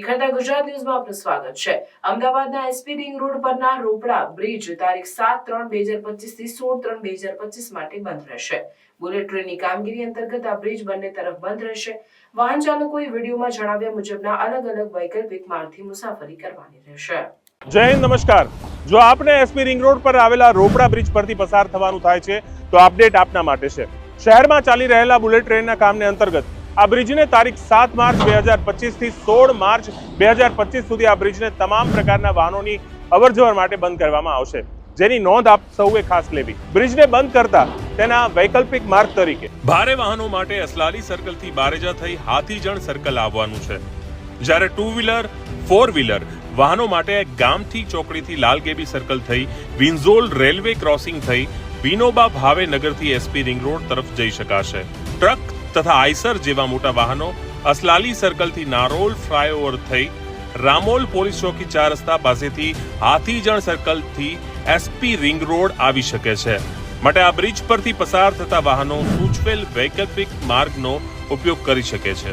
નિખરતા ગુજરાત ન્યૂઝમાં આપનું સ્વાગત છે। અમદાવાદના એસપી રિંગ રોડ પરના રોપડા બ્રિજ તારીખ 7/3/2025 થી 16/3/2025 માટે બંધ રહેશે। બુલેટ ટ્રેનની કામગીરી અંતર્ગત આ બ્રિજ બંને તરફ બંધ રહેશે। વાહન ચાલકોએ વિડીયોમાં જણાવ્યા મુજબના અલગ અલગ વૈકલ્પિક માર્ગથી મુસાફરી કરવાની રહેશે। જય હિન્દ, નમસ્કાર। જો આપને એસપી રિંગ રોડ પર આવેલા રોપડા બ્રિજ પરથી પસાર થવાનું થાય છે તો અપડેટ આપના માટે છે। શહેરમાં ચાલી રહેલા બુલેટ ટ્રેનના કામને અંતર્ગત આ બ્રિજને તારીખ 7 માર્ચ 2025 થી 16 માર્ચ 2025 સુધી આ બ્રિજને તમામ પ્રકારના વાહનોની અવરજવર માટે બંધ કરવામાં આવશે, જેની નોંધ આપ સૌએ ખાસ લેવી। બ્રિજને બંધ કરતા તેના વૈકલ્પિક માર્ગ તરીકે ભારે વાહનો માટે અસલાલી સર્કલથી બારેજા થઈ હાથીજણ સર્કલ આવવાનું છે, જ્યારે 2 વ્હીલર 4 વ્હીલર વાહનો માટે ગામથી ચોકડીથી લાલગેબી સર્કલ થઈ વિન્ઝોલ રેલવે ક્રોસિંગ થઈ વિનોબા ભાવે નગરથી એસપી રિંગ રોડ તરફ જઈ શકાશે। ટ્રક તથા આઈસર જેવા મોટા વાહનો અસલાલી સર્કલથી નારોલ ફ્લાયઓવર થઈ રામોલ પોલીસ ચોકી 4 રસ્તા પાસેથી હાથીજણ સર્કલથી એસપી રિંગ રોડ આવી શકે છે। માટે આ બ્રિજ પરથી પસાર થતા વાહનો સૂચવેલ વૈકલ્પિક માર્ગનો ઉપયોગ કરી શકે છે।